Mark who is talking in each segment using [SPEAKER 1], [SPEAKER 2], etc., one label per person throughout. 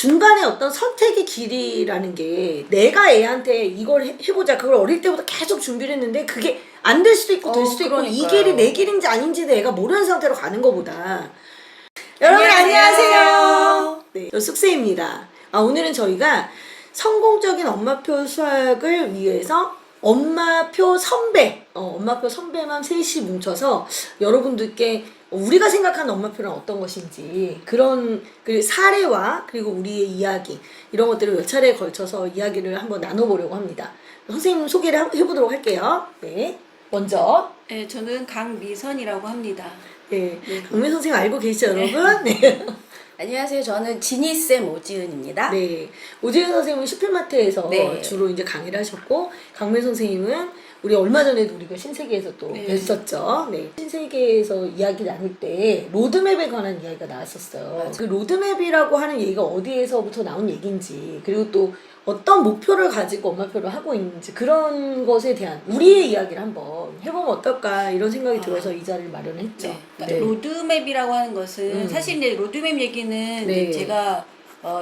[SPEAKER 1] 중간에 어떤 선택의 길이라는 게 내가 애한테 이걸 해보자 그걸 어릴 때부터 계속 준비를 했는데 그게 안 될 수도 있고 될 수도 있고 이
[SPEAKER 2] 그러니까요.
[SPEAKER 1] 길이 내 길인지 아닌지도 애가 모르는 상태로 가는 것보다 여러분
[SPEAKER 2] 안녕하세요.
[SPEAKER 1] 안녕하세요. 네, 저 쑥세입니다. 오늘은 저희가 성공적인 엄마표 수학을 위해서 엄마표 선배, 엄마표 선배만 셋이 뭉쳐서 여러분들께 우리가 생각하는 엄마표는 어떤 것인지 그런 그 사례와 그리고 우리의 이야기 이런 것들을 몇 차례에 걸쳐서 이야기를 한번 나눠보려고 합니다. 선생님 소개를 해보도록 할게요. 네, 먼저
[SPEAKER 2] 네, 저는 강미선이라고 합니다.
[SPEAKER 1] 네, 강민 선생님 알고 계시죠, 여러분? 네.
[SPEAKER 3] 안녕하세요. 저는 지니쌤 오지은입니다.
[SPEAKER 1] 네, 오지은 선생님은 슈필마트에서
[SPEAKER 3] 네.
[SPEAKER 1] 주로 이제 강의를 하셨고 강민 선생님은 우리 얼마 전에도 우리가 신세계에서 또
[SPEAKER 2] 네.
[SPEAKER 1] 뵀었죠. 네, 신세계에서 이야기 나눌 때 로드맵에 관한 이야기가 나왔었어요.
[SPEAKER 3] 맞아.
[SPEAKER 1] 그 로드맵이라고 하는 얘기가 어디에서부터 나온 얘기인지 그리고 또 어떤 목표를 가지고 엄마표를 하고 있는지 그런 것에 대한 우리의 이야기를 한번 해보면 어떨까 이런 생각이 들어서 이 자리를 마련했죠.
[SPEAKER 2] 네. 그러니까 로드맵이라고 하는 것은 사실 이제 로드맵 얘기는
[SPEAKER 1] 네.
[SPEAKER 2] 이제 제가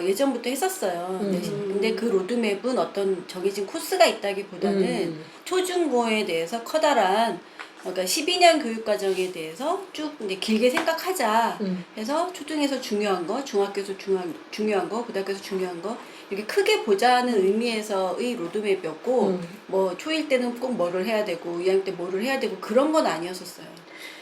[SPEAKER 2] 예전부터 했었어요. 근데 그 로드맵은 어떤 정해진 코스가 있다기보다는 초중고에 대해서 커다란 그러니까 12년 교육과정에 대해서 쭉 이제 길게 생각하자 해서 초등에서 중요한 거, 중학교에서 중요한 거, 고등학교에서 중요한 거 이렇게 크게 보자는 의미에서의 로드맵이었고 뭐 초1 때는 꼭 뭐를 해야 되고 2학년 때 뭐를 해야 되고 그런 건 아니었었어요.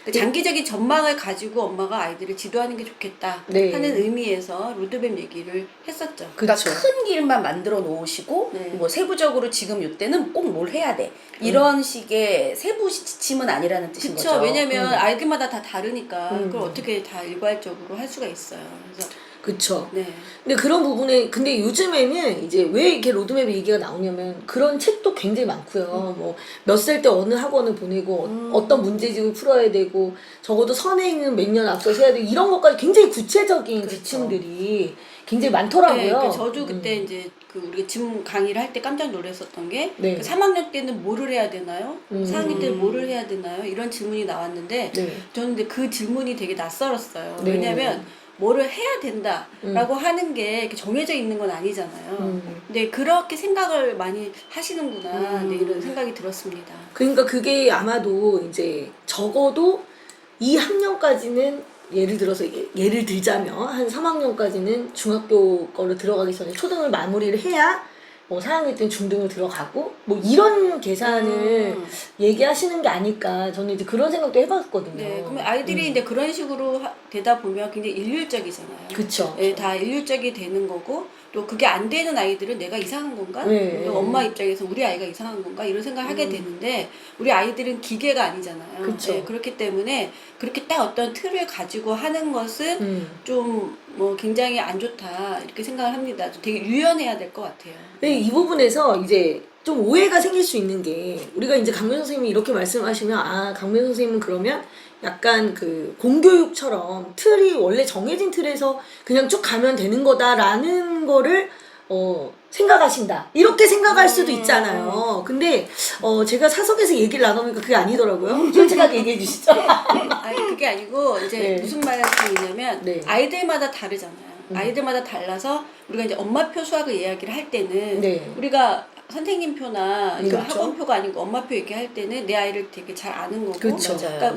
[SPEAKER 2] 그러니까 장기적인 전망을 가지고 엄마가 아이들을 지도하는 게 좋겠다
[SPEAKER 1] 네.
[SPEAKER 2] 하는 의미에서 로드맵 얘기를 했었죠.
[SPEAKER 3] 그러니까
[SPEAKER 1] 그쵸.
[SPEAKER 3] 큰 길만 만들어 놓으시고
[SPEAKER 2] 네.
[SPEAKER 3] 뭐 세부적으로 지금 이때는 꼭 뭘 해야 돼. 이런 식의 세부 지침은 아니라는 뜻인
[SPEAKER 2] 그렇죠.
[SPEAKER 3] 거죠.
[SPEAKER 2] 왜냐면 아이들마다 다 다르니까 그걸 어떻게 다 일괄적으로 할 수가 있어요. 그래서
[SPEAKER 1] 그쵸.
[SPEAKER 2] 네.
[SPEAKER 1] 근데 그런 부분에 근데 요즘에는 이제 왜 이렇게 로드맵 얘기가 나오냐면 그런 책도 굉장히 많고요. 뭐 몇 살 때 어느 학원을 보내고 어떤 문제집을 풀어야 되고 적어도 선행은 몇 년 앞서서 해야 되고 이런 것까지 굉장히 구체적인
[SPEAKER 3] 그렇죠.
[SPEAKER 1] 지침들이 굉장히 많더라고요.
[SPEAKER 2] 네, 저도 그때 이제 그 우리가 지금 강의를 할 때 깜짝 놀랐었던 게
[SPEAKER 1] 네.
[SPEAKER 2] 그 3학년 때는 뭐를 해야 되나요? 4학년 때는 뭐를 해야 되나요? 이런 질문이 나왔는데
[SPEAKER 1] 네.
[SPEAKER 2] 저는 근데 그 질문이 되게 낯설었어요.
[SPEAKER 1] 네.
[SPEAKER 2] 왜냐면 뭐를 해야 된다라고 하는 게 이렇게 정해져 있는 건 아니잖아요. 근데 그렇게 생각을 많이 하시는구나 네, 이런 생각이 들었습니다.
[SPEAKER 1] 그러니까 그게 아마도 이제 적어도 2학년까지는 예를 들어서 예를 들자면 한 3학년까지는 중학교 거로 들어가기 전에 초등을 마무리를 해야 뭐 4학년 때는 중등을 들어가고 뭐 이런 계산을 얘기하시는 게 아닐까 저는 이제 그런 생각도 해봤거든요.
[SPEAKER 2] 네, 그러면 아이들이 이제 그런 식으로 되다 보면 굉장히 일률적이잖아요.
[SPEAKER 1] 그쵸.
[SPEAKER 2] 네, 다 일률적이 되는 거고 또 그게 안 되는 아이들은 내가 이상한 건가?
[SPEAKER 1] 네.
[SPEAKER 2] 또 엄마 입장에서 우리 아이가 이상한 건가? 이런 생각을 하게 되는데 우리 아이들은 기계가 아니잖아요.
[SPEAKER 1] 그쵸.
[SPEAKER 2] 네, 그렇기 때문에 그렇게 딱 어떤 틀을 가지고 하는 것은 좀 뭐 굉장히 안 좋다 이렇게 생각을 합니다. 좀 되게 유연해야 될 것 같아요.
[SPEAKER 1] 네, 이 부분에서 이제 좀 오해가 생길 수 있는 게 우리가 이제 강민 선생님이 이렇게 말씀하시면 강민 선생님은 그러면 약간 그 공교육처럼 틀이 원래 정해진 틀에서 그냥 쭉 가면 되는 거다라는 거를 생각하신다 이렇게 생각할 수도 있잖아요. 근데 제가 사석에서 얘기를 나누니까 그게 아니더라고요. 솔직하게 얘기해 주시죠.
[SPEAKER 2] 아니 그게 아니고 이제
[SPEAKER 1] 네.
[SPEAKER 2] 무슨 말씀이냐면
[SPEAKER 1] 네.
[SPEAKER 2] 아이들마다 다르잖아요. 아이들마다 달라서 우리가 이제 엄마표 수학을 이야기를 할 때는
[SPEAKER 1] 네.
[SPEAKER 2] 우리가 선생님 표나 이거
[SPEAKER 1] 그렇죠.
[SPEAKER 2] 학원표가 아니고 엄마표 얘기할 때는 내 아이를 되게 잘 아는 거고
[SPEAKER 1] 그렇죠.
[SPEAKER 2] 그러니까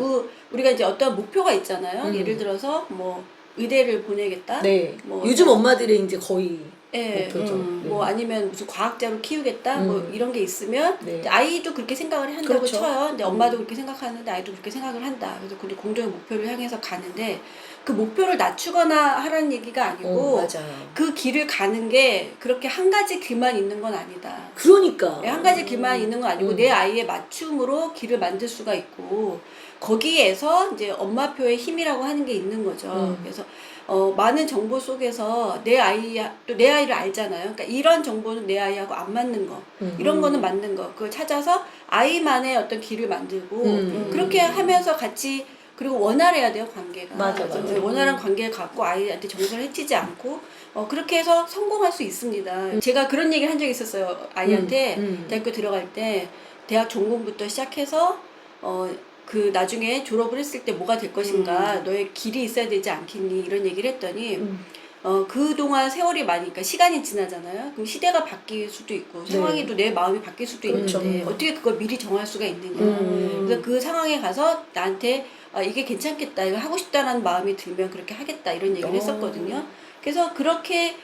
[SPEAKER 2] 우리가 이제 어떤 목표가 있잖아요. 예를 들어서 뭐 의대를 보내겠다.
[SPEAKER 1] 네.
[SPEAKER 2] 뭐
[SPEAKER 1] 요즘 엄마들의 이제 거의
[SPEAKER 2] 예,
[SPEAKER 1] 목표죠. 네.
[SPEAKER 2] 뭐 아니면 무슨 과학자로 키우겠다 뭐 이런 게 있으면
[SPEAKER 1] 네.
[SPEAKER 2] 이제 아이도 그렇게 생각을 한다고
[SPEAKER 1] 그렇죠.
[SPEAKER 2] 쳐요. 근데 엄마도 그렇게 생각하는데 아이도 그렇게 생각을 한다. 그래서 그 공동의 목표를 향해서 가는데 그 목표를 낮추거나 하라는 얘기가 아니고
[SPEAKER 3] 맞아요.
[SPEAKER 2] 그 길을 가는 게 그렇게 한 가지 길만 있는 건 아니다.
[SPEAKER 1] 그러니까
[SPEAKER 2] 네, 한 가지 길만 있는 건 아니고 내 아이의 맞춤으로 길을 만들 수가 있고 거기에서 이제 엄마표의 힘이라고 하는 게 있는 거죠. 그래서 많은 정보 속에서 또 내 아이를 알잖아요. 그러니까 이런 정보는 내 아이하고 안 맞는 거, 이런 거는 맞는 거, 그걸 찾아서 아이만의 어떤 길을 만들고 그렇게 하면서 같이 그리고 원활해야 돼요 관계가.
[SPEAKER 1] 맞아.
[SPEAKER 2] 원활한 관계를 갖고 아이한테 정서를 해치지 않고 그렇게 해서 성공할 수 있습니다. 제가 그런 얘기를 한 적이 있었어요 아이한테 대학교 들어갈 때 대학 전공부터 시작해서 그 나중에 졸업을 했을 때 뭐가 될 것인가 너의 길이 있어야 되지 않겠니 이런 얘기를 했더니 그동안 세월이 많이, 그러니까 시간이 지나잖아요. 그럼 시대가 바뀔 수도 있고, 상황이 또 내 마음이 바뀔 수도 있는데, 어떻게 그걸 미리 정할 수가 있느냐. 그래서 그 상황에 가서 나한테, 이게 괜찮겠다, 이거 하고 싶다라는 마음이 들면 그렇게 하겠다, 이런 얘기를 했었거든요. 그래서 그렇게,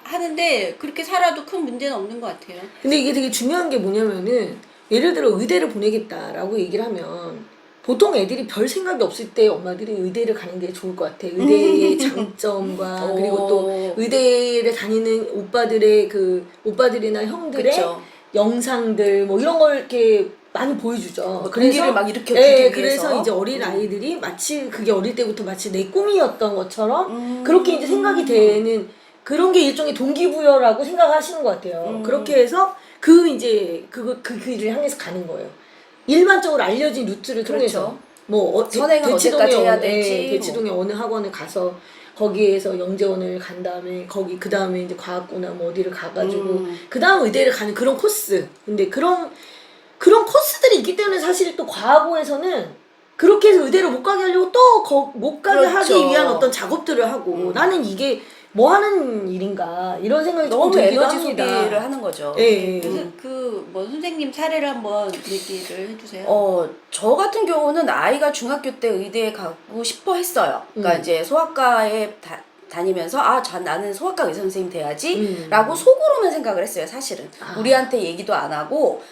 [SPEAKER 2] 하는데, 그렇게 살아도 큰 문제는 없는 것 같아요.
[SPEAKER 1] 근데 이게 되게 중요한 게 뭐냐면은, 예를 들어 의대를 보내겠다라고 얘기를 하면, 보통 애들이 별 생각이 없을 때 엄마들이 의대를 가는 게 좋을 것 같아. 의대의 장점과 그리고 또 의대를 다니는 오빠들이나 형들의
[SPEAKER 3] 그쵸.
[SPEAKER 1] 영상들 뭐 이런 걸 이렇게 많이 보여주죠.
[SPEAKER 3] 동기를 막 일으켜주기
[SPEAKER 1] 예,
[SPEAKER 3] 위해서.
[SPEAKER 1] 그래서 이제 어린 아이들이 마치 그게 어릴 때부터 마치 내 꿈이었던 것처럼 그렇게 이제 생각이 되는 그런 게 일종의 동기부여라고 생각하시는 것 같아요. 그렇게 해서 그 길을 향해서 가는 거예요. 일반적으로 알려진 루트를 통해서
[SPEAKER 3] 그렇죠.
[SPEAKER 1] 뭐
[SPEAKER 3] 선행은 어디까지 해야 될지
[SPEAKER 1] 대치동의 어느 학원을 가서 거기에서 영재원을 간 다음에 거기 그 다음에 이제 과학고나 뭐 어디를 가가지고 그 다음 의대를 가는 그런 코스. 근데 그런 코스들이 있기 때문에 사실 또 과학고에서는 그렇게 해서 의대를 못 가게 하려고 또 못 가게
[SPEAKER 3] 그렇죠.
[SPEAKER 1] 하기 위한 어떤 작업들을 하고 나는 이게 뭐 하는 일인가 이런 생각이 좀
[SPEAKER 3] 너무
[SPEAKER 1] 들기도
[SPEAKER 3] 에너지
[SPEAKER 1] 합니다.
[SPEAKER 3] 소비를 하는 거죠.
[SPEAKER 1] 예.
[SPEAKER 2] 그래서 뭐 선생님 사례를 한번 얘기를 해주세요.
[SPEAKER 3] 저 같은 경우는 아이가 중학교 때 의대에 가고 싶어 했어요. 그러니까 이제 소아과에 다니면서 나는 소아과 의사 선생님 돼야지 라고 속으로만 생각을 했어요. 사실은 우리한테 얘기도 안 하고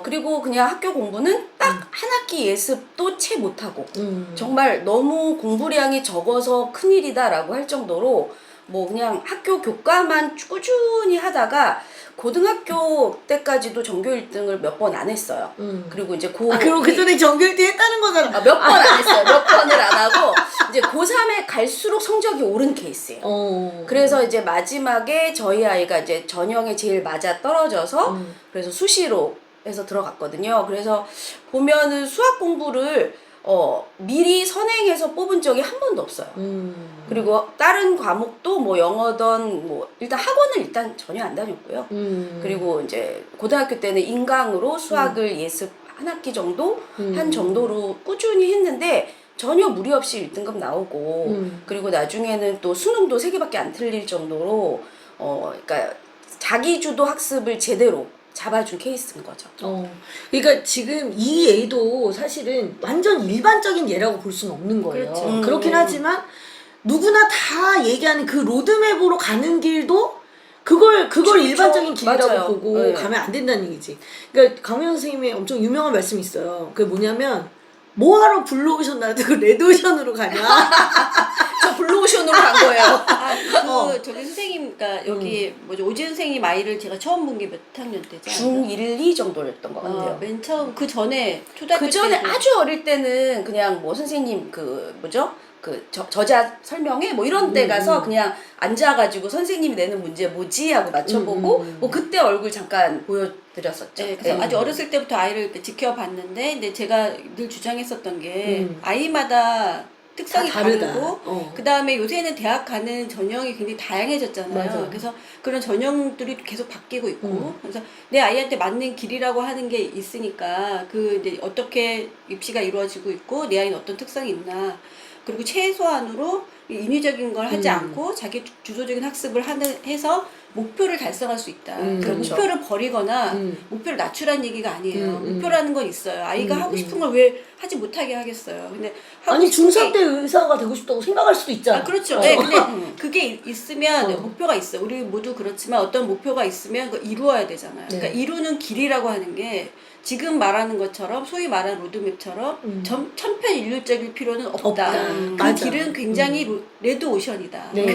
[SPEAKER 3] 그리고 그냥 학교 공부는 딱 한 학기 예습도 채 못하고 정말 너무 공부량이 적어서 큰일이다라고 할 정도로 뭐 그냥 학교 교과만 꾸준히 하다가 고등학교 때까지도 전교 1등을 몇 번 안 했어요. 그리고 이제
[SPEAKER 1] 그럼 그 전에 전교 1등 했다는 거잖아.
[SPEAKER 3] 몇 번 안 했어요. 몇 번을 안 하고 이제 고3에 갈수록 성적이 오른 케이스예요. 그래서 이제 마지막에 저희 아이가 이제 전형에 제일 맞아 떨어져서 그래서 수시로 해서 들어갔거든요. 그래서 보면은 수학 공부를 미리 선행해서 뽑은 적이 한 번도 없어요. 그리고 다른 과목도 뭐 영어든 뭐 일단 학원을 일단 전혀 안 다녔고요. 그리고 이제 고등학교 때는 인강으로 수학을 예습 한 학기 정도 한 정도로 꾸준히 했는데 전혀 무리 없이 1등급 나오고 그리고 나중에는 또 수능도 3개밖에 안 틀릴 정도로 그러니까 자기주도 학습을 제대로 잡아준 케이스인 거죠.
[SPEAKER 1] 그러니까 지금 이 예도 사실은 완전 일반적인 예라고 볼 수는 없는 거예요.
[SPEAKER 2] 그렇죠.
[SPEAKER 1] 그렇긴 하지만 누구나 다 얘기하는 그 로드맵으로 가는 길도 그걸
[SPEAKER 3] 그렇죠.
[SPEAKER 1] 일반적인 길이라고
[SPEAKER 3] 맞아요.
[SPEAKER 1] 보고
[SPEAKER 3] 네.
[SPEAKER 1] 가면 안 된다는 얘기지. 그러니까 강명 선생님의 엄청 유명한 말씀이 있어요. 그게 뭐냐면 뭐하러 블루오션 놔두고 레드오션으로 가냐?
[SPEAKER 3] 저 블루오션으로 간 거예요.
[SPEAKER 2] 저기 선생님, 그러니까 여기 오지은 선생님 아이를 제가 처음 본 게 몇 학년 때죠?
[SPEAKER 3] 중1, 2 정도였던 것 같아요.
[SPEAKER 2] 맨 처음 그 전에 초등학교
[SPEAKER 3] 그 전에
[SPEAKER 2] 때는
[SPEAKER 3] 아주 어릴 때는 그냥 뭐 선생님 저자 설명회 뭐 이런 데 가서 그냥 앉아가지고 선생님이 내는 문제 뭐지 하고 맞춰보고 뭐 그때 얼굴 잠깐 보여드렸었죠.
[SPEAKER 2] 네, 그래서 아주 어렸을 때부터 아이를 이렇게 지켜봤는데, 근데 제가 늘 주장했었던 게 아이마다 특성이
[SPEAKER 1] 다 다르다.
[SPEAKER 2] 다르고 그 다음에 요새는 대학 가는 전형이 굉장히 다양해졌잖아요.
[SPEAKER 1] 맞아.
[SPEAKER 2] 그래서 그런 전형들이 계속 바뀌고 있고 그래서 내 아이한테 맞는 길이라고 하는 게 있으니까 그 이제 어떻게 입시가 이루어지고 있고 내 아이는 어떤 특성이 있나, 그리고 최소한으로 인위적인 걸 하지 않고 자기 주도적인 학습을 해서 목표를 달성할 수 있다. 그러니까
[SPEAKER 3] 그렇죠.
[SPEAKER 2] 목표를 버리거나 목표를 낮추라는 얘기가 아니에요. 목표라는 건 있어요. 아이가 하고 싶은 걸 왜 하지 못하게 하겠어요. 근데
[SPEAKER 1] 아니
[SPEAKER 2] 싶은
[SPEAKER 1] 중3
[SPEAKER 2] 게-
[SPEAKER 1] 때 의사가 되고 싶다고 생각할 수도 있잖아.
[SPEAKER 2] 그렇죠. 네, 근데 그게 있으면 목표가 있어요. 우리 모두 그렇지만 어떤 목표가 있으면 그거 이루어야 되잖아요. 그러니까 이루는 길이라고 하는 게 지금 말하는 것처럼 소위 말하는 로드맵처럼 천편일률적일 필요는 없다. 그
[SPEAKER 1] 맞아.
[SPEAKER 2] 길은 굉장히 레드 오션이다.
[SPEAKER 1] 네.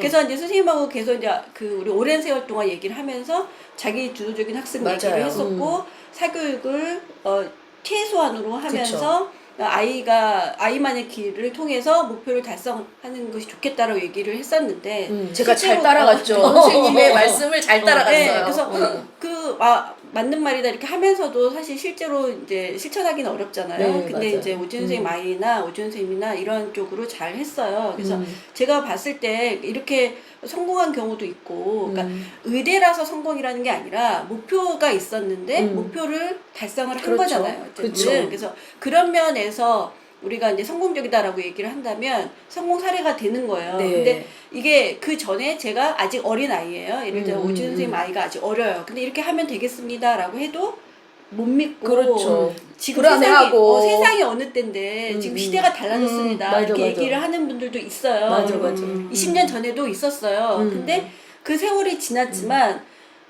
[SPEAKER 2] 그래서 이제 선생님하고 계속 이제 우리 오랜 세월 동안 얘기를 하면서 자기 주도적인 학습 얘기를
[SPEAKER 3] 맞아요.
[SPEAKER 2] 했었고 사교육을 최소한으로 하면서 아이만의 길을 통해서 목표를 달성하는 것이 좋겠다라고 얘기를 했었는데
[SPEAKER 3] 제가 잘
[SPEAKER 2] 실제로-
[SPEAKER 3] 따라갔죠. 선생님의 말씀을 잘 따라갔어요.
[SPEAKER 2] 네, 그래서 맞는 말이다 이렇게 하면서도 사실 실제로 이제 실천하기는 어렵잖아요.
[SPEAKER 1] 네,
[SPEAKER 2] 근데
[SPEAKER 1] 맞아요.
[SPEAKER 2] 이제 오지은 선생님 아이나 오지은 선생님이나 이런 쪽으로 잘 했어요. 그래서 제가 봤을 때 이렇게 성공한 경우도 있고, 그러니까 의대라서 성공이라는 게 아니라 목표가 있었는데 목표를 달성을 한
[SPEAKER 1] 그렇죠.
[SPEAKER 2] 거잖아요. 어쨌든.
[SPEAKER 1] 그렇죠.
[SPEAKER 2] 그래서 그런 면에서 우리가 이제 성공적이다라고 얘기를 한다면 성공 사례가 되는 거예요.
[SPEAKER 3] 네.
[SPEAKER 2] 근데 이게 그 전에 제가 아직 어린 아이예요. 예를 들어 오지은 선생님 아이가 아직 어려요. 근데 이렇게 하면 되겠습니다라고 해도 못 믿고
[SPEAKER 3] 그렇죠.
[SPEAKER 2] 지금
[SPEAKER 3] 불안해하고.
[SPEAKER 2] 세상이 어느 때인데 지금 시대가 달라졌습니다.
[SPEAKER 1] 맞아,
[SPEAKER 2] 이렇게
[SPEAKER 1] 맞아.
[SPEAKER 2] 얘기를 하는 분들도 있어요.
[SPEAKER 1] 맞아, 맞아.
[SPEAKER 2] 20년 전에도 있었어요. 근데 그 세월이 지났지만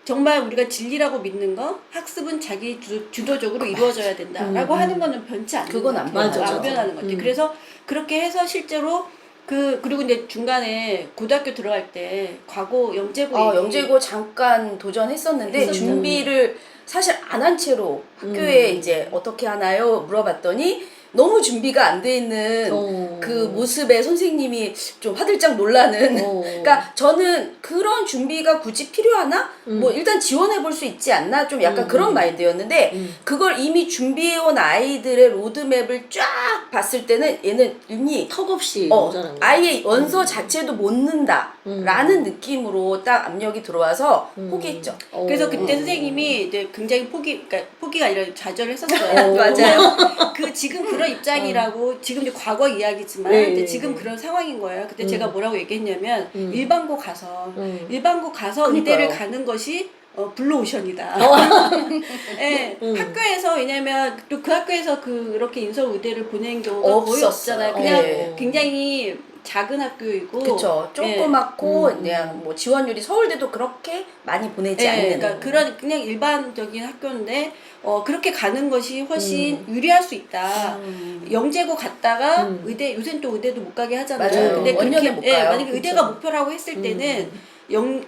[SPEAKER 2] 정말 우리가 진리라고 믿는 거 학습은 자기 주도적으로 이루어져야 된다라고 하는 거는 변치 않는
[SPEAKER 3] 그건
[SPEAKER 2] 것
[SPEAKER 3] 안
[SPEAKER 2] 같아요.
[SPEAKER 1] 변하죠.
[SPEAKER 2] 안 변하는 것 같아요. 그래서 그렇게 해서 실제로 그리고 이제 중간에 고등학교 들어갈 때 과거 영재고
[SPEAKER 3] 영재고 잠깐 도전했었는데
[SPEAKER 2] 했었죠.
[SPEAKER 3] 준비를 사실 안 한 채로 학교에 이제 어떻게 하나요? 물어봤더니 너무 준비가 안 돼 있는 그 모습에 선생님이 좀 화들짝 놀라는 그러니까 저는 그런 준비가 굳이 필요하나? 뭐 일단 지원해 볼 수 있지 않나? 좀 약간 그런 마인드였는데 그걸 이미 준비해온 아이들의 로드맵을 쫙 봤을 때는 얘는 이미
[SPEAKER 1] 턱없이 모자란 거야.
[SPEAKER 3] 아예 원서 자체도 못 는다 라는 느낌으로 딱 압력이 들어와서 포기했죠.
[SPEAKER 2] 그래서 그때 선생님이 이제 굉장히 그러니까 포기가 아니라 좌절을 했었어요.
[SPEAKER 3] 맞아요.
[SPEAKER 2] 그 지금 그런 입장이라고 지금 이제 과거 이야기지만
[SPEAKER 1] 네,
[SPEAKER 2] 이제
[SPEAKER 1] 네,
[SPEAKER 2] 지금
[SPEAKER 1] 네.
[SPEAKER 2] 그런 상황인 거예요. 그때 제가 뭐라고 얘기했냐면 일반고 가서
[SPEAKER 3] 그러니까요.
[SPEAKER 2] 의대를 가는 것이 블루오션이다. 예, 학교에서 왜냐면 또 그 학교에서 그렇게 인서 의대를 보낸 경우가 거의
[SPEAKER 3] 없었어요.
[SPEAKER 2] 없잖아요. 그냥
[SPEAKER 3] 네.
[SPEAKER 2] 굉장히 작은 학교이고
[SPEAKER 3] 그쵸. 조그맣고 그냥 뭐 지원율이 서울대도 그렇게 많이 보내지 않는.
[SPEAKER 2] 그러니까 그냥 일반적인 학교인데 그렇게 가는 것이 훨씬 유리할 수 있다. 영재고 갔다가 의대 요새는 또 의대도 못 가게 하잖아요.
[SPEAKER 3] 맞아요.
[SPEAKER 2] 근데
[SPEAKER 3] 원년에 못 가요.
[SPEAKER 2] 만약에 의대가
[SPEAKER 3] 그쵸.
[SPEAKER 2] 목표라고 했을 때는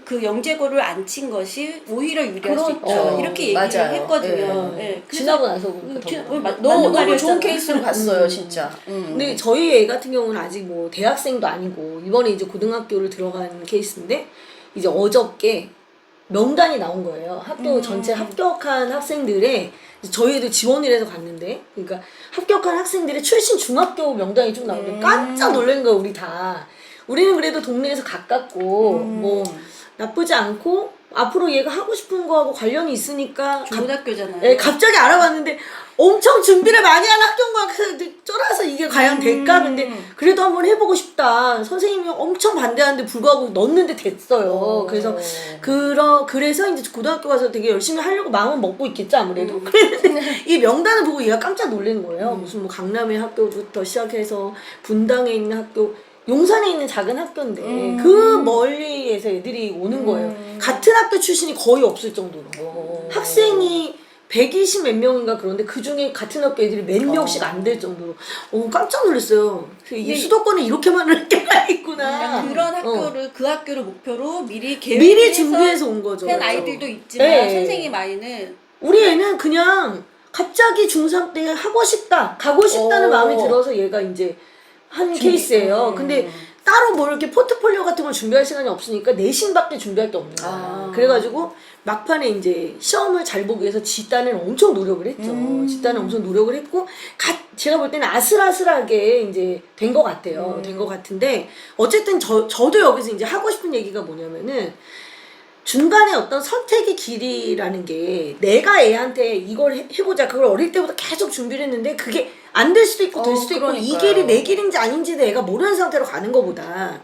[SPEAKER 2] 그 영재고를 안 친 것이 오히려 유리할 수 있다.
[SPEAKER 3] 그렇죠.
[SPEAKER 2] 이렇게 얘기를
[SPEAKER 3] 맞아요.
[SPEAKER 2] 했거든요.
[SPEAKER 3] 예.
[SPEAKER 2] 예. 그래서
[SPEAKER 1] 지나고 나서 보니까 더 그렇구나.
[SPEAKER 3] 너무
[SPEAKER 2] 말이었잖아요.
[SPEAKER 3] 좋은 케이스로 갔어요, 진짜.
[SPEAKER 1] 근데 저희 애 같은 경우는 아직 뭐 대학생도 아니고 이번에 이제 고등학교를 들어간 케이스인데 이제 어저께 명단이 나온 거예요. 학교 전체 합격한 학생들의 저희 애도 지원을 해서 갔는데 그러니까 합격한 학생들의 출신 중학교 명단이 쭉 나오는데 깜짝 놀란 거예요. 우리 다. 우리는 그래도 동네에서 가깝고 뭐 나쁘지 않고 앞으로 얘가 하고 싶은 거하고 관련이 있으니까
[SPEAKER 2] 좋은 학교잖아요.
[SPEAKER 1] 예, 갑자기 알아봤는데 엄청 준비를 많이 한 학교인 거야. 그래서 쫄아서 이게 과연 될까? 근데 그래도 한번 해보고 싶다. 선생님이 엄청 반대하는데 불구하고 넣었는데 됐어요. 그래서 그래서 이제 고등학교 가서 되게 열심히 하려고 마음은 먹고 있겠죠 아무래도. 그랬는데 이 명단을 보고 얘가 깜짝 놀란 거예요. 무슨 뭐 강남의 학교부터 시작해서 분당에 있는 학교. 용산에 있는 작은 학교인데 그 멀리에서 애들이 오는 거예요. 같은 학교 출신이 거의 없을 정도로. 학생이 120 몇 명인가 그런데 그 중에 같은 학교 애들이 몇 명씩 안 될 정도로 깜짝 놀랐어요. 이 수도권에 이렇게 많은 학교가 있구나.
[SPEAKER 2] 그런 학교를 그 학교를 목표로 미리
[SPEAKER 1] 준비해서 온 거죠.
[SPEAKER 2] 한 아이들도 있지만
[SPEAKER 1] 네.
[SPEAKER 2] 선생님 아이는
[SPEAKER 1] 우리 애는 그냥 갑자기 중3 때 하고 싶다, 가고 싶다는 마음이 들어서 얘가 이제 한 케이스예요. 근데 따로 뭐 이렇게 포트폴리오 같은 걸 준비할 시간이 없으니까 내신밖에 준비할 게 없는 거야. 그래가지고 막판에 이제 시험을 잘 보기 위해서 지단을 엄청 노력을 했죠. 지단을 엄청 노력을 했고 제가 볼 때는 아슬아슬하게 이제 된 것 같아요. 된 것 같은데 어쨌든 저도 여기서 이제 하고 싶은 얘기가 뭐냐면은 중간에 어떤 선택의 길이라는 게 내가 애한테 이걸 해보자 그걸 어릴 때부터 계속 준비를 했는데 그게 안 될 수도 있고 될 수도 있고 이 길이 내 길인지 아닌지도 애가 모르는 상태로 가는 것보다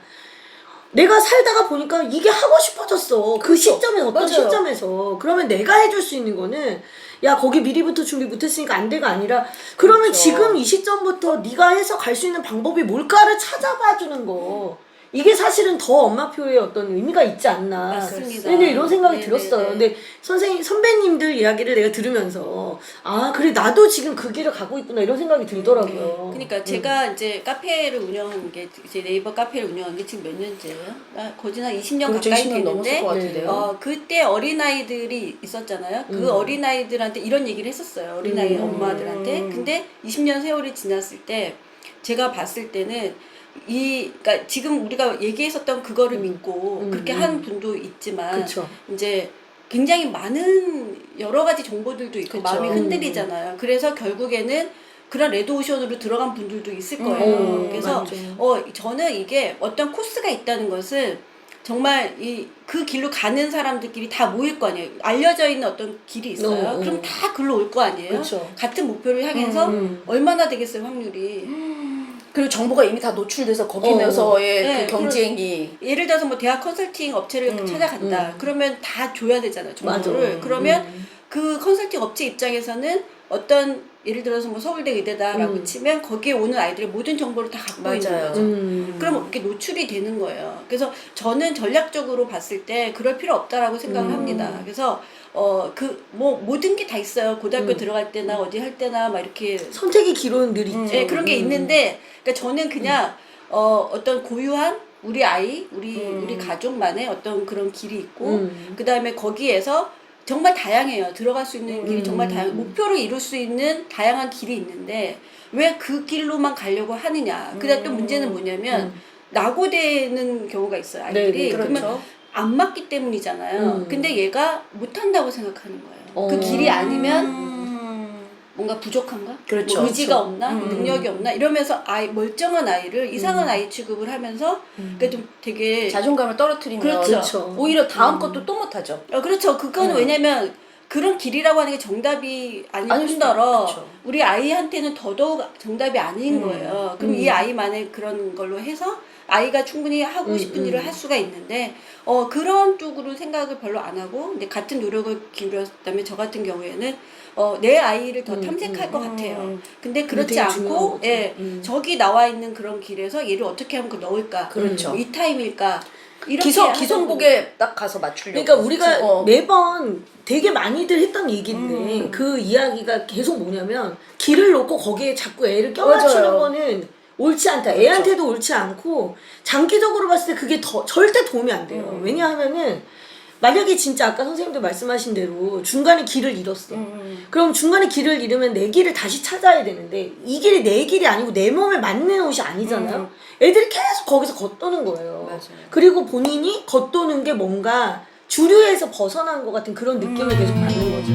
[SPEAKER 1] 내가 살다가 보니까 이게 하고 싶어졌어. 그 시점에서 어떤 시점에서 그러면 내가 해줄 수 있는 거는 야 거기 미리부터 준비 못했으니까 안 돼가 아니라 그러면 지금 이 시점부터 네가 해서 갈 수 있는 방법이 뭘까를 찾아봐 주는 거. 이게 사실은 더 엄마표의 어떤 의미가 있지 않나.
[SPEAKER 2] 맞습니다.
[SPEAKER 1] 근데 이런 생각이
[SPEAKER 2] 네네네.
[SPEAKER 1] 들었어요. 근데 선배님들 이야기를 내가 들으면서 아 그래 나도 지금 그 길을 가고 있구나 이런 생각이 들더라고요.
[SPEAKER 2] 그러니까 제가 이제 카페를 운영한 게 이제 네이버 카페를 운영한 게 지금 몇 년째예요? 거진 한 20년
[SPEAKER 3] 그렇죠.
[SPEAKER 2] 가까이
[SPEAKER 3] 20년 넘었을
[SPEAKER 2] 됐는데
[SPEAKER 3] 것 같은데요.
[SPEAKER 2] 그때 어린아이들이 있었잖아요. 그 어린아이들한테 이런 얘기를 했었어요. 어린아이 엄마들한테. 근데 20년 세월이 지났을 때 제가 봤을 때는 그러니까 지금 우리가 얘기했었던 그거를 믿고 그렇게 한 분도 있지만
[SPEAKER 1] 그쵸.
[SPEAKER 2] 이제 굉장히 많은 여러 가지 정보들도 있고 마음이 흔들리잖아요. 그래서 결국에는 그런 레드오션으로 들어간 분들도 있을 거예요. 그래서 저는 이게 어떤 코스가 있다는 것은 정말 그 길로 가는 사람들끼리 다 모일 거 아니에요. 알려져 있는 어떤 길이 있어요. 그럼 다 글로 올 거 아니에요.
[SPEAKER 1] 그렇죠.
[SPEAKER 2] 같은 목표를 향해서 얼마나 되겠어요, 확률이.
[SPEAKER 3] 그리고 정보가 이미 다 노출돼서 거기 내서의
[SPEAKER 2] 네,
[SPEAKER 3] 그 경쟁이.
[SPEAKER 2] 예를 들어서 뭐 대학 컨설팅 업체를 찾아간다. 그러면 다 줘야 되잖아요, 정보를.
[SPEAKER 1] 맞아.
[SPEAKER 2] 그러면 그 컨설팅 업체 입장에서는 어떤 예를 들어서 뭐 서울대 의대다라고 치면 거기에 오는 아이들의 모든 정보를 다 갖고 있는
[SPEAKER 3] 맞아요.
[SPEAKER 2] 거죠. 그럼 이렇게 노출이 되는 거예요. 그래서 저는 전략적으로 봤을 때 그럴 필요 없다라고 생각을 합니다. 그래서 모든 게 다 있어요. 고등학교 들어갈 때나 어디 할 때나 막 이렇게
[SPEAKER 1] 선택의 기로는 늘 있죠.
[SPEAKER 2] 네, 그런 게 있는데, 그러니까 저는 그냥 어떤 고유한 우리 아이, 우리 가족만의 어떤 그런 길이 있고, 그 다음에 거기에서 정말 다양해요. 들어갈 수 있는 길이 정말 목표를 이룰 수 있는 다양한 길이 있는데 왜 그 길로만 가려고 하느냐. 그다음 또 문제는 뭐냐면 낙오되는 경우가 있어요. 아이들이.
[SPEAKER 1] 네,
[SPEAKER 2] 그러면
[SPEAKER 3] 그렇죠.
[SPEAKER 2] 안 맞기 때문이잖아요. 근데 얘가 못한다고 생각하는 거예요. 그 길이 아니면 뭔가 부족한가?
[SPEAKER 3] 그렇죠.
[SPEAKER 2] 뭐 의지가 없나? 능력이 없나? 이러면서 멀쩡한 아이를 이상한 아이 취급을 하면서 그러니까 좀 되게
[SPEAKER 3] 자존감을 떨어뜨리면
[SPEAKER 2] 그렇죠.
[SPEAKER 3] 오히려 다음 것도 또 못하죠.
[SPEAKER 2] 그렇죠. 그거는 왜냐면 그런 길이라고 하는 게 정답이 아닐 뿐더러
[SPEAKER 3] 그렇죠.
[SPEAKER 2] 우리 아이한테는 더더욱 정답이 아닌 거예요. 그럼 이 아이만의 그런 걸로 해서 아이가 충분히 하고 싶은 일을 할 수가 있는데 그런 쪽으로 생각을 별로 안 하고 근데 같은 노력을 기울였다면 저 같은 경우에는 내 아이를 더 탐색할 것 같아요. 근데 그렇지
[SPEAKER 1] 되게 중요한
[SPEAKER 2] 않고
[SPEAKER 1] 거죠.
[SPEAKER 2] 저기 나와 있는 그런 길에서 얘를 어떻게 하면 넣을까?
[SPEAKER 3] 그렇죠.
[SPEAKER 2] 이 타임일까? 이렇게
[SPEAKER 3] 기성복에 딱 가서 맞추려고.
[SPEAKER 1] 그러니까 우리가
[SPEAKER 3] 그렇죠.
[SPEAKER 1] 매번 되게 많이들 했던 얘기인데 그 이야기가 계속 뭐냐면 길을 놓고 거기에 자꾸 애를 껴맞추는
[SPEAKER 3] 맞아요.
[SPEAKER 1] 거는 옳지 않다. 애한테도 옳지 않고 장기적으로 봤을 때 그게 절대 도움이 안 돼요. 왜냐하면은 만약에 진짜 아까 선생님도 말씀하신 대로 중간에 길을 잃었어. 그럼 중간에 길을 잃으면 내 길을 다시 찾아야 되는데 이 길이 내 길이 아니고 내 몸에 맞는 옷이 아니잖아요. 애들이 계속 거기서 겉도는 거예요.
[SPEAKER 3] 맞아요.
[SPEAKER 1] 그리고 본인이 겉도는 게 뭔가 주류에서 벗어난 것 같은 그런 느낌을 계속 받는 거죠.